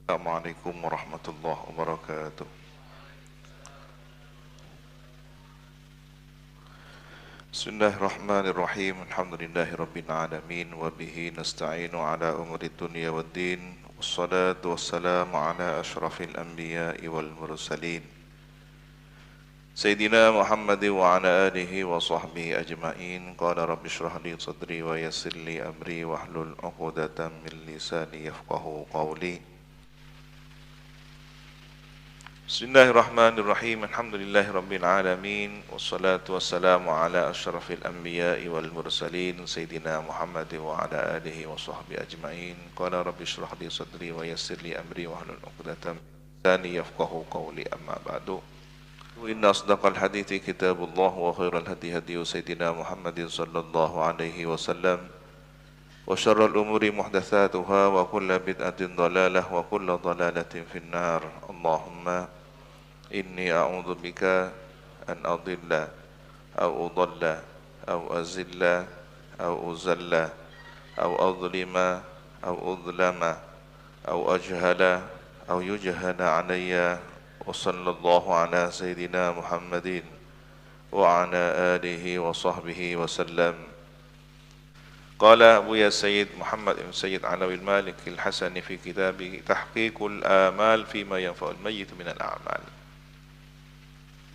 Assalamualaikum warahmatullahi wabarakatuh. Bismillahirrahmanirrahim. Alhamdulillahirabbil alamin wa bihi nasta'inu ala umuri dunya waddin. Wassalatu wassalamu ala asyrafil anbiya'i wal mursalin. Sayyidina Muhammad wa ala alihi wa sahbihi ajma'in. Qala rabbi shrah li sadri wa yassir li amri wahlul 'uqdatam min lisani yafqahu qawli. Bismillahirrahmanirrahim. Alhamdulillahirabbil alamin. Wassalatu wassalamu ala asyrafil anbiya'i wal mursalin sayyidina Muhammad wa ala alihi wa sahbihi ajma'in. Qala rabbi shrah li sadri wa yassir li amri wahlul 'uqdatam min lisani yafqahu qawli. Amma ba'du. Inna asdaqal hadithi kitabullah wa khairal hadi hadi sayyidina Muhammadin sallallahu alaihi wasallam. Wa syarrul umuri muhdatsatuha wa kullu bid'atin dhalalah wa kullu dhalalatin finnar. Allahumma inni a'udzu bika an adilla aw udalla aw azilla aw uzalla aw adlima aw udlama aw ajhala aw yujhala alayya. Wa sallallahu ala sayyidina Muhammadin wa ala alihi wa sahbihi wa sallam. Qala Abu Sayyid Muhammad ibn Sayyid Alawi al-Malik al-Hasani fi kitabih Tahqiqul Amal fima yanfa'ul mayyit min al-a'mal.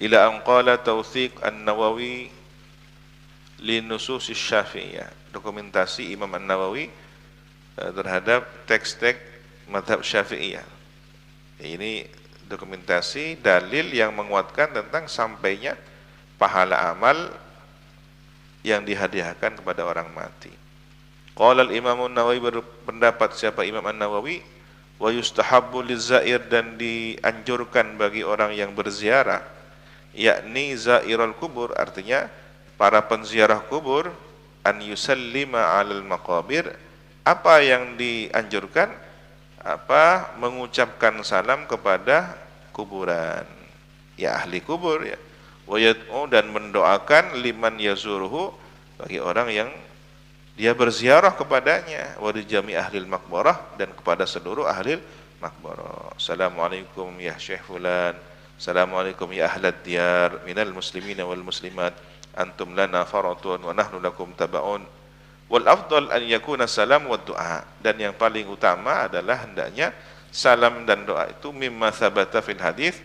Ila an qala Tawthiq An-Nawawi li nusus Syafi'iyah. Dokumentasi Imam An-Nawawi terhadap teks-teks mazhab Syafi'iyah. Ini dokumentasi dalil yang menguatkan tentang sampainya pahala amal yang dihadiahkan kepada orang mati. Qala al-Imam An-Nawawi, berpendapat siapa Imam An-Nawawi, wa yustahabbu lizair, dan dianjurkan bagi orang yang berziarah, yakni zairul kubur, artinya para penziarah kubur, an yusallima 'alal maqabir. Apa yang dianjurkan? Mengucapkan salam kepada kuburan, ya ahli kubur, ya. Wa yad'u, dan mendoakan, liman yazuruhu, bagi orang yang dia berziarah kepadanya, wa li jami' ahlil maqbarah, dan kepada seluruh ahli maqbarah. Assalamualaikum ya Syekh fulan, assalamualaikum ya ahlad diyar minal muslimina wal muslimat, antum lana faratun wa nahnu lakum tabaun. Wal afdal an yakuna salam wa du'a, dan yang paling utama adalah hendaknya salam dan doa itu mimma thabata fil hadis,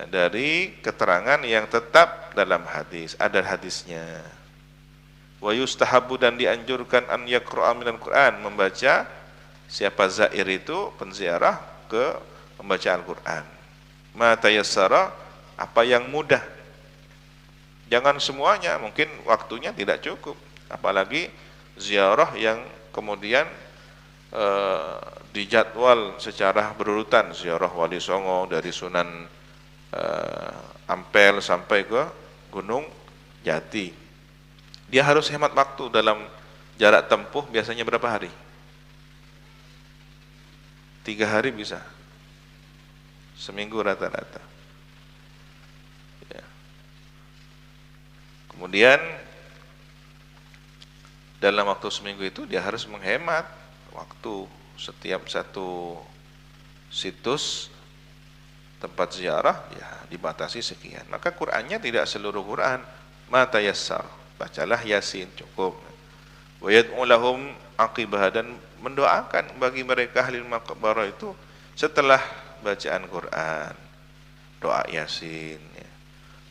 dari keterangan yang tetap dalam hadis, ada hadisnya. Wa yustahabu, dan dianjurkan, an yaqra'a minal Qur'an, membaca, siapa zair itu penziarah, ke membaca Al-Qur'an. Ma tayassara, apa yang mudah. Jangan semuanya, mungkin waktunya tidak cukup, apalagi ziarah yang kemudian dijadwal secara berurutan, ziarah Wali Songo dari Sunan Ampel sampai ke Gunung Jati. Dia harus hemat waktu, dalam jarak tempuh biasanya berapa hari? 3 hari bisa, seminggu rata-rata, ya. Kemudian dalam waktu seminggu itu dia harus menghemat waktu. Setiap satu situs tempat ziarah ya dibatasi sekian. Maka Qur'annya tidak seluruh Qur'an, ma tayassar, bacalah Yasin cukup. Wa yad'u lahum aqibah, dan mendoakan bagi mereka ahli maqbarah itu setelah bacaan Quran, doa Yasin, ya.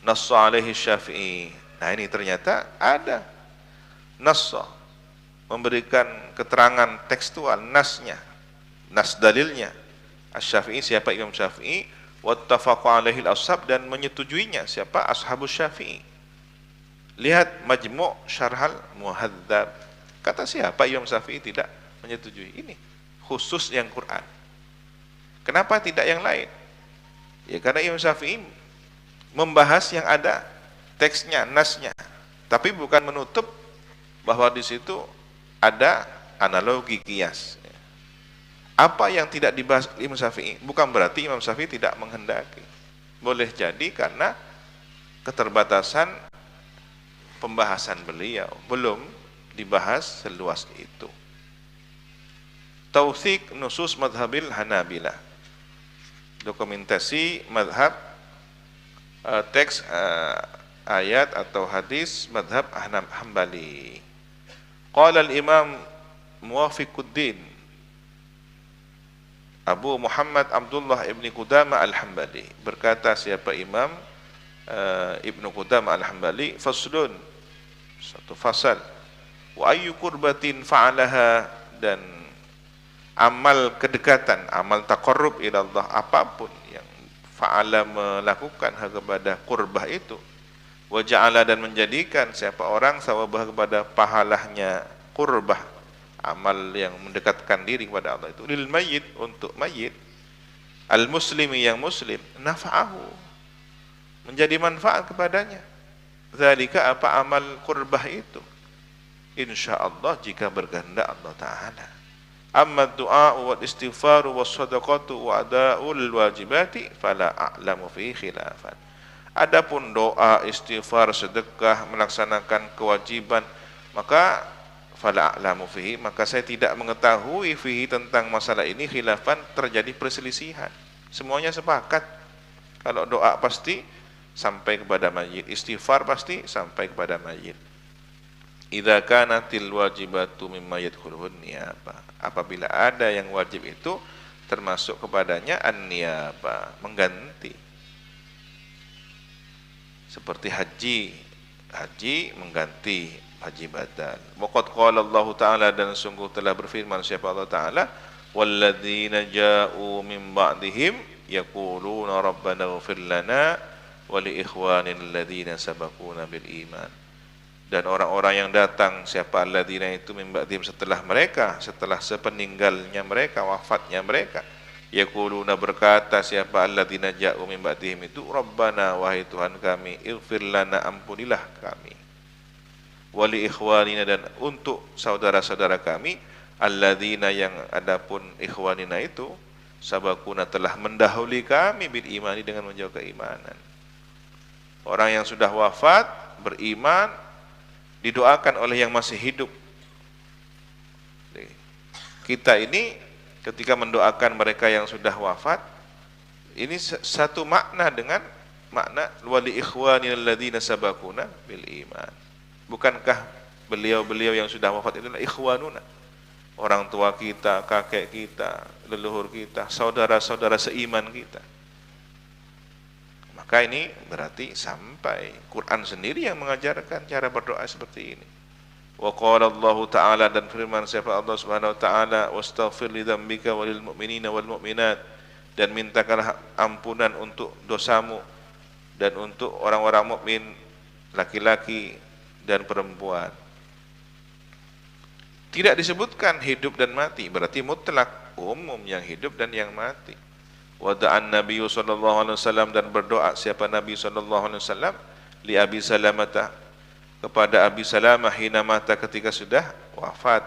Nass alaihi Syafi'i. Nah, ini ternyata ada nass, memberikan keterangan tekstual, nasnya, nas dalilnya. Asy-Syafi'i, siapa Imam Syafi'i, wattafaqu alaihi al-ashab, dan menyetujuinya siapa ashabus Syafi'i. Lihat Majmu' Syarhal Muhadzab, kata siapa Imam Syafi'i tidak menyetujui ini, khusus yang Quran. Kenapa tidak yang lain? Ya karena Imam Syafi'i membahas yang ada teksnya, nasnya, tapi bukan menutup bahwa di situ ada analogi kias. Apa yang tidak dibahas Imam Syafi'i bukan berarti Imam Syafi'i tidak menghendaki. Boleh jadi karena keterbatasan pembahasan beliau belum dibahas seluas itu. Tawthiq nusus madhabil Hanabilah. dokumentasi madhab, teks ayat atau hadis madhab Hambali. Qala al-Imam Muwafiquddin Abu Muhammad Abdullah ibni Qudamah al-Hambali, berkata siapa Imam Ibnu Qudamah al-Hambali, faslun, satu fasal, wa ayyu qurbatin fa'alaha, dan amal kedekatan, amal taqarrub ila Allah, apapun yang fa'ala melakukan kepada qurbah itu, wa ja'ala, dan menjadikan siapa orang sawabah kepada pahalanya qurbah, amal yang mendekatkan diri kepada Allah itu, lil mayyit, untuk mayyit, al muslimi, yang muslim, nafa'ahu, menjadi manfaat kepadanya. Zalika, apa amal qurbah itu? Insyaallah, jika berkehendak Allah Ta'ala. Amma du'a wal istighfaru was sadaqatu wa ada'ul wajibati fala a'lamu fi khilafan. Adapun doa, istighfar, sedekah, melaksanakan kewajiban, maka fala a'lamu fihi, maka saya tidak mengetahui fihi, tentang masalah ini, khilafan, terjadi perselisihan. Semuanya sepakat kalau doa pasti sampai kepada mayit, istighfar pasti sampai kepada mayit. Idza kanatil wajibatu mimma yadkhuluhun niyaba, apabila ada yang wajib itu termasuk kepadanya an-niyaba, mengganti. Seperti haji mengganti haji badal. Waqad qala Allah Ta'ala, dan sungguh telah berfirman siapa Allah Ta'ala, walladzina ja'u min ba'dihim yaquluna rabbana ighfir lana wa li ikhwanina alladzina sabaquna bil iman. Dan orang-orang yang datang, siapa alladzina itu, min ba'dihim, setelah mereka, setelah sepeninggalnya mereka, wafatnya mereka, yaquluna, berkata siapa alladzina ja'u min ba'dihim itu, rabbana, wahai Tuhan kami, ighfir lana, ampunilah kami, wali ikhwanina, dan untuk saudara-saudara kami, alladzina, yang adapun ikhwanina itu, sabakuna, telah mendahului kami, bil imani, dengan menjaga keimanan. Orang yang sudah wafat beriman didoakan oleh yang masih hidup. Kita ini ketika mendoakan mereka yang sudah wafat, ini satu makna dengan makna wali ikhwanina alladzina sabakuna bil iman. Bukankah beliau-beliau yang sudah wafat itu adalah ikhwanuna, orang tua kita, kakek kita, leluhur kita, saudara-saudara seiman kita? Maka ini berarti sampai Quran sendiri yang mengajarkan cara berdoa seperti ini. Wa qala Allah Ta'ala, dan firman siapa Allah Subhanahu wa Ta'ala, wastaghfir li dzambika walil mu'minina wal mu'minat, dan mintakanlah ampunan untuk dosamu dan untuk orang-orang mukmin, laki-laki dan perempuan. Tidak disebutkan hidup dan mati, berarti mutlak, umum, yang hidup dan yang mati. Wada'an Nabi sallallahu alaihi wasallam, dan berdoa siapa Nabi sallallahu alaihi wasallam, li Abi Salamah, kepada Abi Salamah, hina mata, ketika sudah wafat,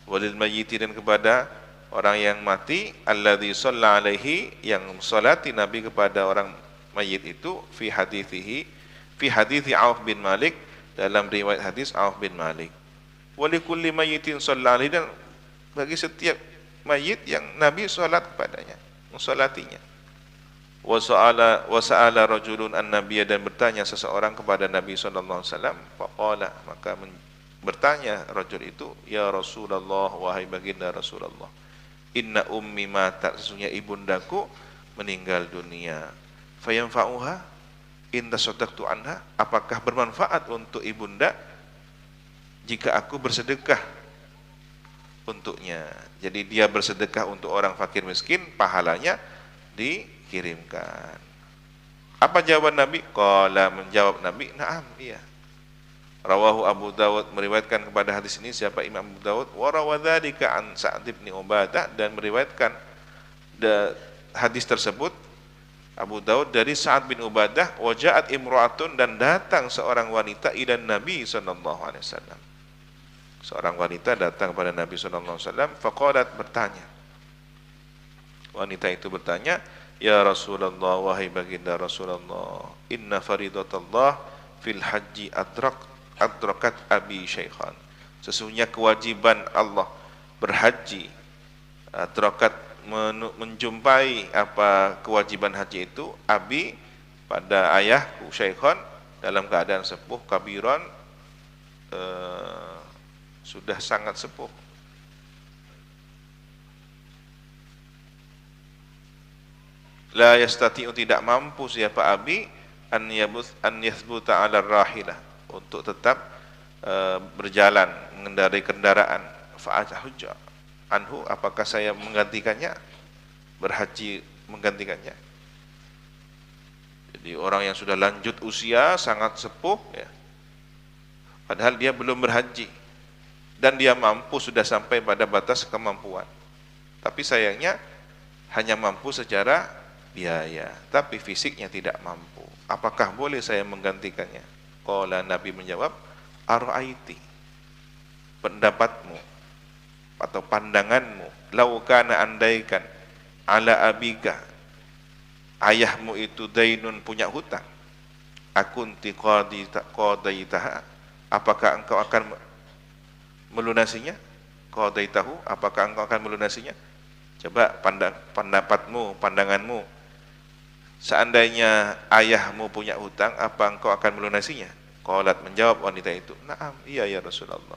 walil mayyiti, dan kepada orang yang mati, alladzi shalla alaihi, yang salati Nabi kepada orang mayit itu, fi hadithi Auf bin Malik, dalam riwayat hadis Auf bin Malik. Wali kulli mayyitin shalla alaihi, dan bagi setiap mayit yang Nabi salat kepadanya, mensolatinya. Wa sa'ala rajulun an-nabiyya, dan bertanya seseorang kepada Nabi sallallahu alaihi wasallam, faqala, maka bertanya rajul itu, ya Rasulullah, wahai baginda Rasulullah, inna ummi mata, sesungguhnya ibundaku meninggal dunia, fayanfa'uha in tasaddaqtu anha, apakah bermanfaat untuk ibunda jika aku bersedekah untuknya? Jadi dia bersedekah untuk orang fakir miskin, pahalanya dikirimkan. Apa jawaban Nabi? Qala, menjawab Nabi, na'am, iya. Rawahu Abu Dawud, meriwayatkan kepada hadis ini siapa Imam Abu Dawud, wa rawadzalika an Sa'd bin Ubadah, dan meriwayatkan hadis tersebut Abu Dawud dari Sa'ad bin Ubadah, wa ja'at imra'atun, dan datang seorang wanita ila Nabi sallallahu alaihi wasallam. Seorang wanita datang kepada Nabi sallallahu alaihi wasallam, faqalat, bertanya. Wanita itu bertanya, ya Rasulullah, wahai baginda Rasulullah, inna faridatallah fil haji adrakat abi syaikhan, sesungguhnya kewajiban Allah berhaji, adrakat menjumpai apa kewajiban haji itu, abi pada ayahku syaikhon dalam keadaan sepuh, kabiron sudah sangat sepuh. La yastati'u, tidak mampu siapa abi an yathbuta 'ala rahilah, untuk tetap berjalan mengendarai kendaraan. Fa'ahujja anhu, apakah saya menggantikannya, berhaji menggantikannya. Jadi orang yang sudah lanjut usia, sangat sepuh ya, padahal dia belum berhaji dan dia mampu, sudah sampai pada batas kemampuan, tapi sayangnya hanya mampu secara biaya, tapi fisiknya tidak mampu. Apakah boleh saya menggantikannya? Qala, Nabi menjawab, ara'aiti, pendapatmu atau pandanganmu, lau kana, andaikan, ala abika, ayahmu itu dainun, punya hutang, akunti qadaitaha, apakah engkau akan melunasinya? Qadaitahu, apakah engkau akan melunasinya? Coba pendapatmu, pandanganmu, seandainya ayahmu punya hutang, apa engkau akan melunasinya? Qalat, menjawab wanita itu, na'am, iya ya Rasulullah.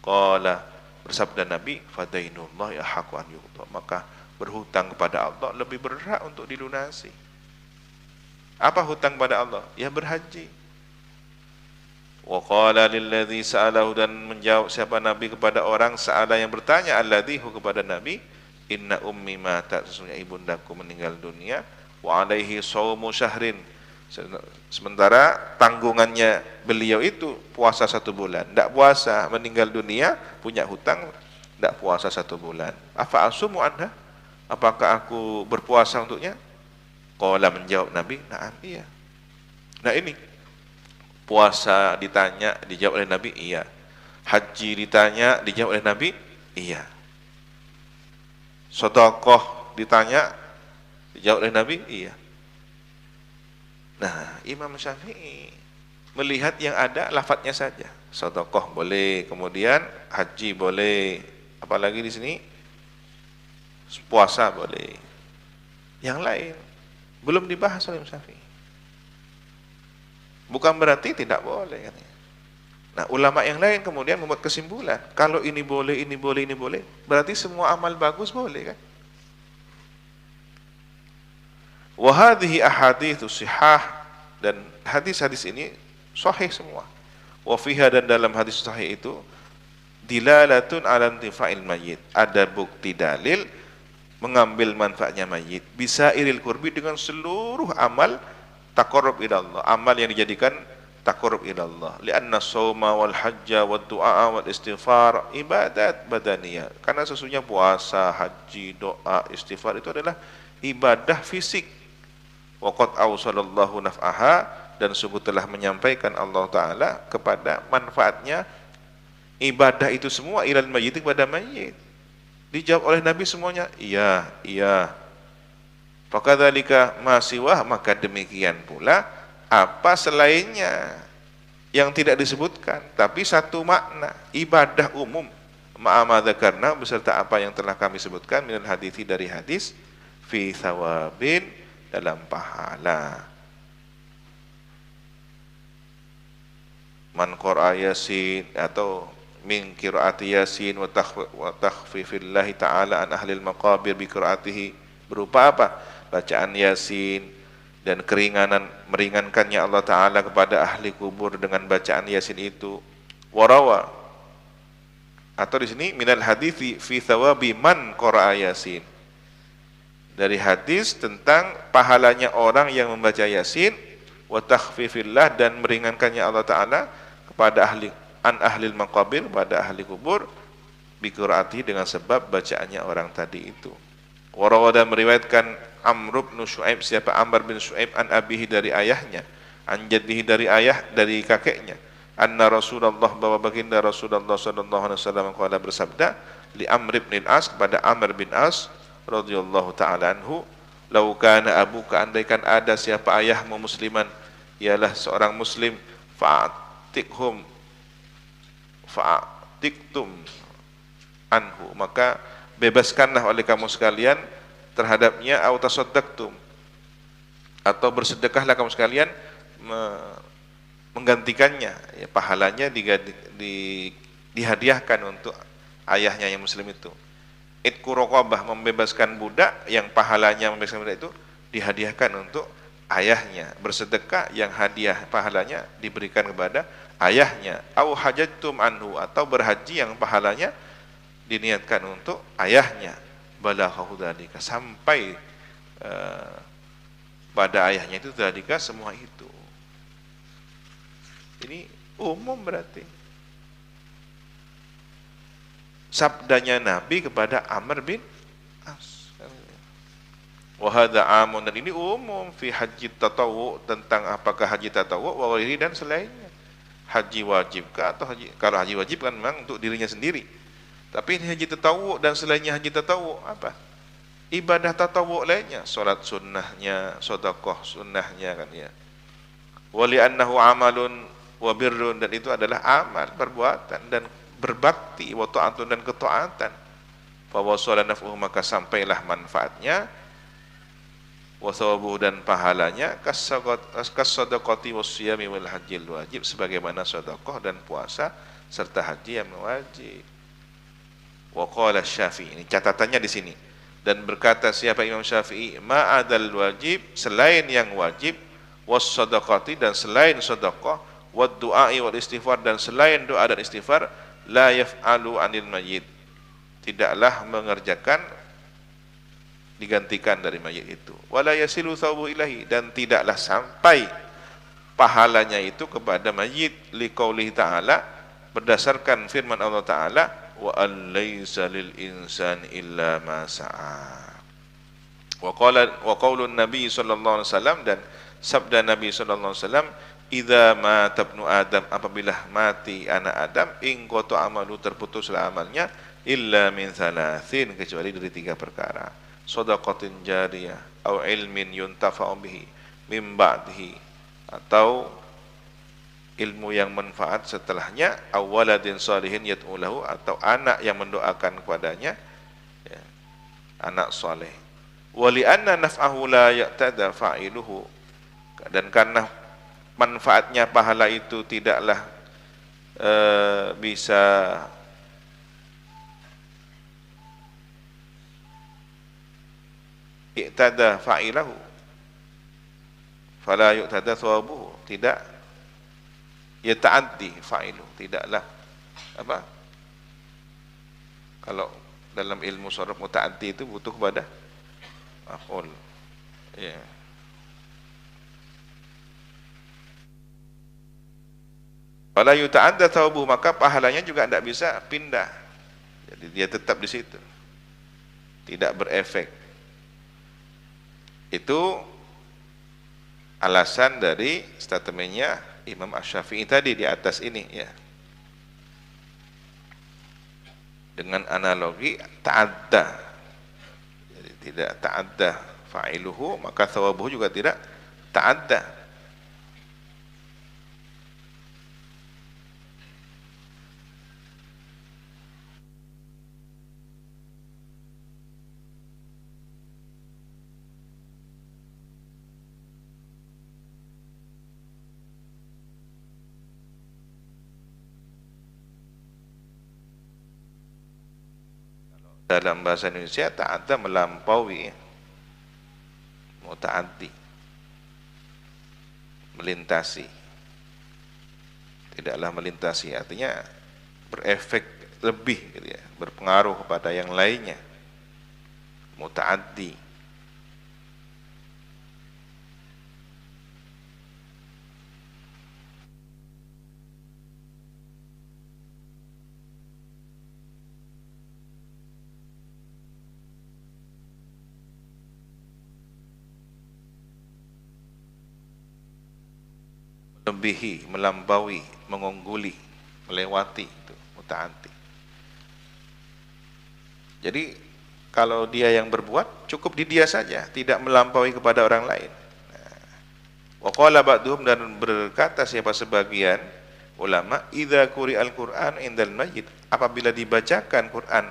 Qala, bersabda Nabi, fadainullah ya haqqu an yuqda, maka berhutang kepada Allah lebih berhak untuk dilunasi. Apa hutang pada Allah? Ya berhaji. Wa qala lilladzi sa'alahu, dan menjawab siapa Nabi kepada orang sa'ala yang bertanya, alladzi, kepada Nabi, inna ummi matat, sesungguhnya ibundaku meninggal dunia, wa alaihi shaumu syahrin, sementara tanggungannya beliau itu puasa 1 bulan, tidak puasa, meninggal dunia, punya hutang, tidak puasa 1 bulan. Afa asumu anha, apakah aku berpuasa untuknya? Qala, menjawab Nabi, na'am, iya. Nah ini, puasa ditanya, dijawab oleh Nabi, iya. Haji ditanya, dijawab oleh Nabi, iya. Sedekah ditanya, dijawab oleh Nabi, iya. Nah, Imam Syafi'i melihat yang ada lafadznya saja. Sedekah boleh, kemudian haji boleh, apalagi di sini puasa boleh. Yang lain belum dibahas oleh Imam Syafi'i. Bukan berarti tidak boleh katanya. Nah, ulama yang lain kemudian membuat kesimpulan, kalau ini boleh, ini boleh, ini boleh, berarti semua amal bagus boleh kan? Wa hadhihi ahaditsus sihah, dan hadis-hadis ini sahih semua. Wa fiha, dan dalam hadis sahih itu, dilalatun ala intifa'il mayyit, ada bukti dalil mengambil manfaatnya mayit, bisa iril kurbi, dengan seluruh amal taqarrub ila Allah, amal yang dijadikan taqarrub ila Allah. Lianna shauma wal hajja wad du'a wal istighfar ibadat badaniyah, karena sesungguhnya puasa, haji, doa, istighfar itu adalah ibadah fisik. Waqad awsalallahu naf'aha, dan sungguh telah menyampaikan Allah Ta'ala kepada manfaatnya ibadah itu semua, ilal mayyit, kepada mayyit. Dijawab oleh Nabi semuanya, iya, iya. Fakadzalika ma siwah, maka demikian pula apa selainnya yang tidak disebutkan, tapi satu makna, ibadah umum. Ma'ama dzakarna, beserta apa yang telah kami sebutkan, minal hadithi, dari hadis, fi thawabin, dalam pahala. Man qara'a yasin, atau min qiraati yasin wa takhfifillahi ta'ala an ahlil maqabir bi qiraatihi, berupa apa? Bacaan yasin dan meringankannya Allah Ta'ala kepada ahli kubur dengan bacaan yasin itu. Warawa, atau di sini minal hadithi fi thawabi man qara'a yasin, dari hadis tentang pahalanya orang yang membaca yasin, wa takhfifillah, dan meringankannya Allah Ta'ala kepada ahlil maqabir, pada ahli kubur, bi qiraati, dengan sebab bacaannya orang tadi itu. Warawada, meriwayatkan Amr bin Syu'aib, siapa Amr bin Syu'aib, an abihi, dari ayahnya, an jaddihi, dari kakeknya, anna Rasulullah, bahwa baginda Rasulullah sallallahu alaihi wasallam qala, bersabda, li Amr bin As, kepada Amr bin As radhiyallahu ta'ala anhu, lau kana abuka, andaikan ada siapa ayahmu musliman, ialah seorang muslim, fa'tiktum anhu, maka bebaskanlah oleh kamu sekalian terhadapnya au tasaddaqtum, atau bersedekahlah kamu sekalian menggantikannya, ya, pahalanya dihadiahkan untuk ayahnya yang muslim itu. Itqu raqabah, membebaskan budak, yang pahalanya membebaskan budak itu dihadiahkan untuk ayahnya. Bersedekah yang hadiah pahalanya diberikan kepada ayahnya. Au hajattum anhu, atau berhaji yang pahalanya diniatkan untuk ayahnya. Balaghahu dzalika, sampai pada ayahnya itu dzalika, semua itu. Ini umum berarti. Sabdanya Nabi kepada Amr bin As. Wa hadza amun, dan ini umum fi haji tatawwu, tentang apakah haji tatawwu wa ghairi, dan selainnya. Haji wajibkah atau haji, kalau haji wajib kan memang untuk dirinya sendiri. Tapi ini haji tatawwu dan selainnya haji tatawwu apa? Ibadah tatawwu lainnya, salat sunnahnya, sedekah sunnahnya kan ya. Wa li annahu amalun wa birrun, dan itu adalah amal, perbuatan dan berbakti, wa ta'atun, dan ketaatan. Fa wasala naf'uhu, maka sampailah manfaatnya, wa thawabuhu, dan pahalanya, kas-sadaqati was-siyami wal hajjil wajib, sebagaimana sedekah dan puasa serta haji yang wajib. Wa qala Syafi'i, ini catatannya di sini. Dan berkata siapa Imam Syafi'i, ma'adal wajib, selain yang wajib, was sadaqati, dan selain sedekah, wad du'ai wal istighfar, dan selain doa dan istighfar, la yaf'alu 'anil mayyit, tidaklah mengerjakan digantikan dari mayit itu. Wala yasilu thawabu ilahi, dan tidaklah sampai pahalanya itu kepada mayit, liqaulihi ta'ala, berdasarkan firman Allah Ta'ala, wa an laisa lil insani illa ma sa'a. Wa qaulun Nabi sallallahu alaihi wasallam, dan sabda Nabi sallallahu alaihi wasallam, idza mata ibnu Adam, apabila mati anak Adam, in qata amalu, terputuslah amalnya, illa min thalathin, kecuali dari 3 perkara. Shadaqatin jariyah, au ilmin yuntafa'u bihi min ba'dihi, atau ilmu yang manfaat setelahnya, awaladin salihin yad'u lahu, atau anak yang mendoakan kepadanya, ya, anak saleh. Wali anna naf'ahu la ya'tada fa'iluhu, dan karena manfaatnya pahala itu tidaklah bisa i'tada fa'ilahu fala yu'tada thawabuhu, tidak yata'addi fa'ilu, tidaklah apa, kalau dalam ilmu sharaf muta'addi itu butuh pada maf'ul, ya. Fala yuta'adda thawabuhu, maka pahalanya juga tidak bisa pindah, jadi dia tetap di situ, tidak berefek. Itu alasan dari statementnya Imam Asy-Syafi'i tadi di atas ini, ya. Dengan analogi ta'adda, jadi tidak ta'adda fa'iluhu, maka thawabuhu juga tidak ta'adda. Dalam bahasa Indonesia ta'adda melampaui, muta'addi, melintasi, tidaklah melintasi, artinya berefek lebih gitu ya, berpengaruh kepada yang lainnya, muta'addi. Melebihi, melampaui, mengungguli, melewati, itu muta'addi. Jadi kalau dia yang berbuat, cukup di dia saja, tidak melampaui kepada orang lain. Wa qala ba'duhum, dan berkata siapa sebagian ulama, idza quri'al Qur'an indal mayyit, apabila dibacakan Quran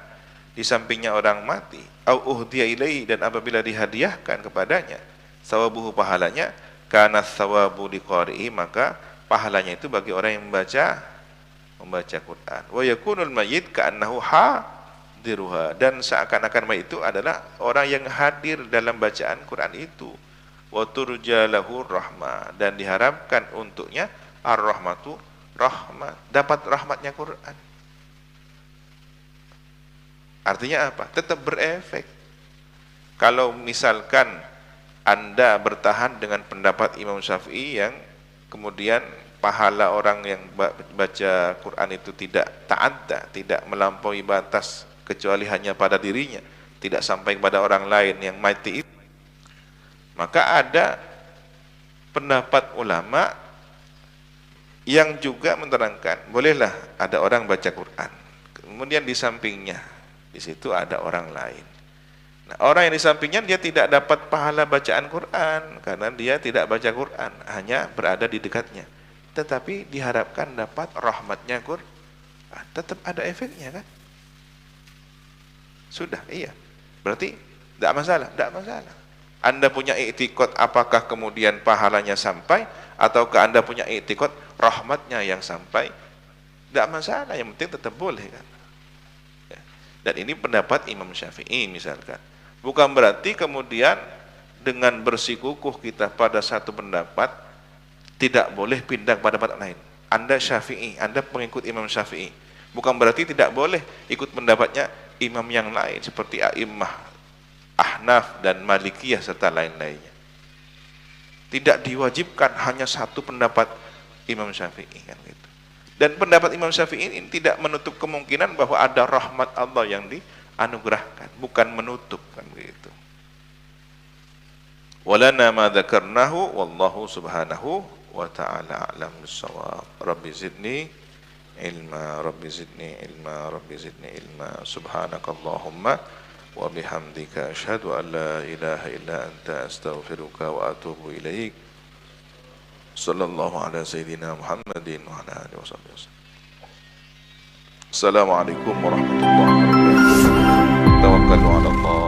di sampingnya orang mati, au uhdiya ilaihi, dan apabila dihadiahkan kepadanya, sawabuhu, pahalanya, kana sawabu liqari'i, maka pahalanya itu bagi orang yang membaca Quran. Wa yakunul mayyit ka'annahu hadiruha, dan seakan-akan mayit itu adalah orang yang hadir dalam bacaan Quran itu. Wa turja lahu rahmah, dan diharapkan untuknya ar-rahmatu, rahmat, dapat rahmatnya Quran. Artinya apa? Tetap berefek. Kalau misalkan Anda bertahan dengan pendapat Imam Syafi'i yang kemudian pahala orang yang baca Quran itu tidak ta'adda, tidak melampaui batas kecuali hanya pada dirinya, tidak sampai kepada orang lain yang mati itu, maka ada pendapat ulama yang juga menerangkan bolehlah ada orang baca Quran, kemudian di sampingnya di situ ada orang lain. Nah, orang yang di sampingnya dia tidak dapat pahala bacaan Quran karena dia tidak baca Quran, hanya berada di dekatnya. Tetapi diharapkan dapat rahmatnya Quran. Tetap ada efeknya kan? Sudah, iya. Berarti tidak masalah, tidak masalah. Anda punya i'tiqad apakah kemudian pahalanya sampai, ataukah Anda punya i'tiqad rahmatnya yang sampai? Tidak masalah, yang penting tetap boleh kan? Dan ini pendapat Imam Syafi'i misalkan. Bukan berarti kemudian dengan bersikukuh kita pada satu pendapat tidak boleh pindah pada pendapat lain. Anda Syafi'i, Anda pengikut Imam Syafi'i, bukan berarti tidak boleh ikut pendapatnya imam yang lain seperti A'immah Ahnaf dan Malikiyah serta lain-lainnya. Tidak diwajibkan hanya satu pendapat Imam Syafi'i kan gitu. Dan pendapat Imam Syafi'i ini tidak menutup kemungkinan bahwa ada rahmat Allah yang dianugerahkan, bukan menutup kan begitu. Walana ma dzakarnahu wallahu subhanahu wa ta'ala a'lam bissawab. Rabbi zidni ilma, rabbi zidni ilma, rabbi zidni ilma. Subhanakallahumma wa bihamdika asyhadu an la ilaha illa anta astaghfiruka wa atubu ilaik. Sallallahu ala sayyidina Muhammadin wa ala alihi wasallam. Assalamualaikum warahmatullahi wabarakatuh. Tawakkalu ala Allah.